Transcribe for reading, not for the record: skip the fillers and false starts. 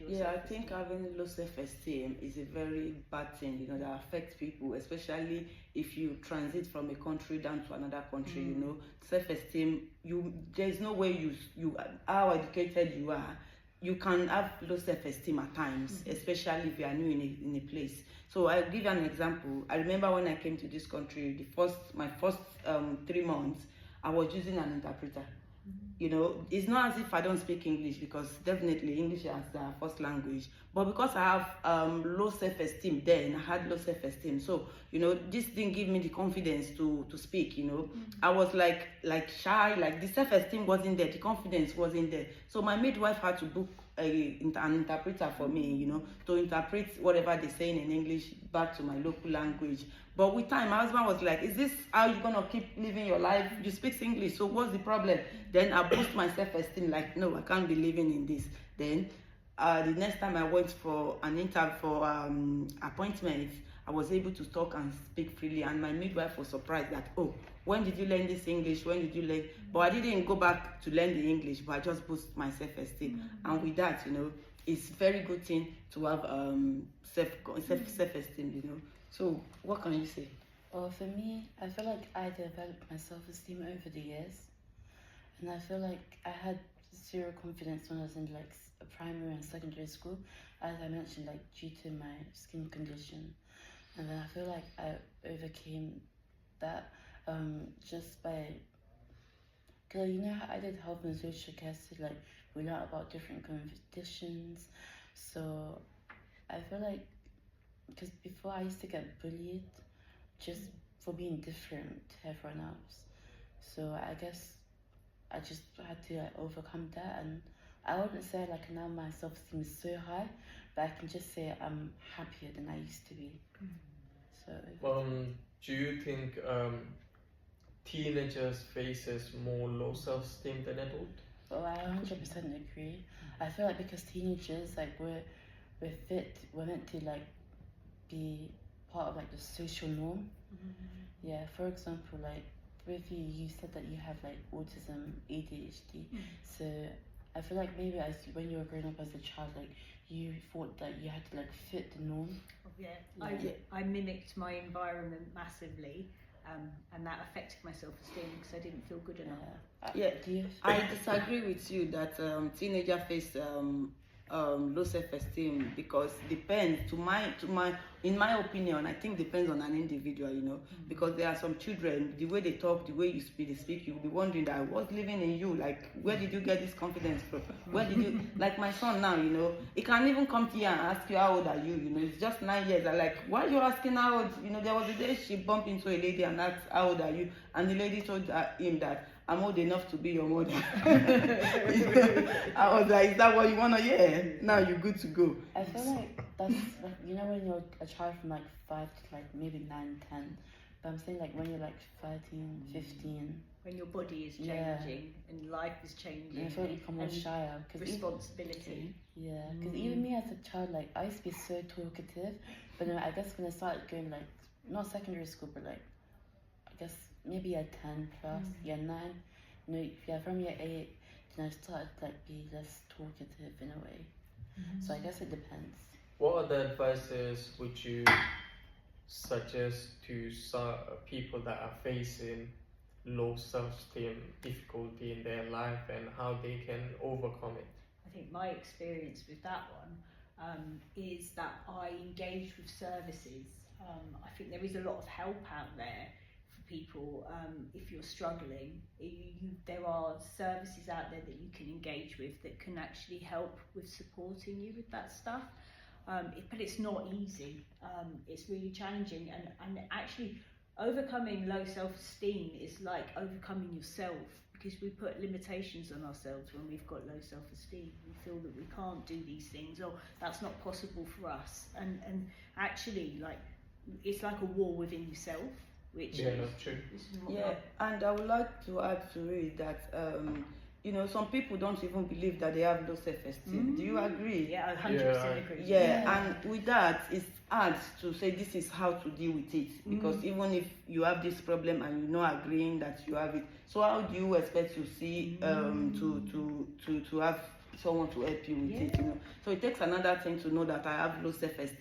low self-esteem? I think having low self-esteem is a very bad thing, that affects people, especially if you transit from a country down to another country. Self-esteem, there's no way you how educated you are, you can have low self-esteem at times, especially if you are new in a place. So I'll give you an example. I remember when I came to this country, my first 3 months, I was using an interpreter. It's not as if I don't speak English, because definitely English is our first language. But because I have low self-esteem then, I had low self-esteem. So, this didn't give me the confidence to speak, I was like shy, like the self-esteem wasn't there, the confidence wasn't there. So my midwife had to book an interpreter for me, to interpret whatever they're saying in English back to my local language. But with time, my husband was like, is this how you're gonna keep living your life? You speak English, so what's the problem? Then I boost my self-esteem, like, no, I can't be living in this. Then the next time I went for an interview for appointment, I was able to talk and speak freely, and my midwife was surprised that, oh, when did you learn this English? When did you learn? But I didn't go back to learn the English, but I just boost my self-esteem. And with that, it's very good thing to have self-esteem, So what can you say? Well, for me, I feel like I developed my self-esteem over the years, and I feel like I had zero confidence when I was in like a primary and secondary school, as I mentioned, like due to my skin condition. And then I feel like I overcame that just by, because I did health and social care, so like we learned about different conditions. So I feel like, because before I used to get bullied just for being different to everyone else. So I guess I just had to overcome that, and I wouldn't say like now my self-esteem is so high, but I can just say I'm happier than I used to be. So do you think teenagers faces more low self-esteem than adults? Oh, I 100% agree. I feel like because teenagers, like we're meant to like be part of like the social norm. Yeah, for example, like with you said that you have like autism, ADHD. So I feel like maybe when you were growing up as a child, like you thought that you had to like fit the norm. I mimicked my environment massively, and that affected my self-esteem because I didn't feel good enough. I disagree with you that teenagers face low self-esteem, because depends in my opinion, I think depends on an individual, because there are some children, the way they talk, the way they speak, you'll be wondering that what's living in you, like where did you get this confidence from? Where did you, like my son now, he can't even come to you and ask you how old are you, it's just 9 years. I'm like, why are you asking how old? There was a day she bumped into a lady and asked how old are you, and the lady told him that I'm old enough to be your mother. I was like, is that what you want to hear? Now you're good to go. I feel like that's like, when you're a child from like 5 to like maybe 9, 10. But I'm saying like when you're like 13, 15. When your body is changing and life is changing. I feel like you become more shyer. Responsibility. Because even me as a child, like I used to be so talkative. But then I guess when I started going like, not secondary school, but like, I guess maybe year 10 plus, year 9, from year 8, then I started like be less talkative in a way. So I guess it depends. What other advices would you suggest to people that are facing low self-esteem difficulty in their life, and how they can overcome it? I think my experience with that one is that I engage with services. I think there is a lot of help out there for people if you're struggling. There are services out there that you can engage with that can actually help with supporting you with that stuff. But it's not easy. It's really challenging, and actually overcoming low self-esteem is like overcoming yourself, because we put limitations on ourselves when we've got low self-esteem. We feel that we can't do these things, or that's not possible for us, and actually like it's like a war within yourself, which that's true. And I would like to add to it that some people don't even believe that they have low self-esteem. Do you agree? Yeah, 100% agree. And with that, it's hard to say this is how to deal with it, because even if you have this problem and you're not agreeing that you have it, so how do you expect to see to have someone to help you with it, you know. So it takes another thing to know that I have low self-esteem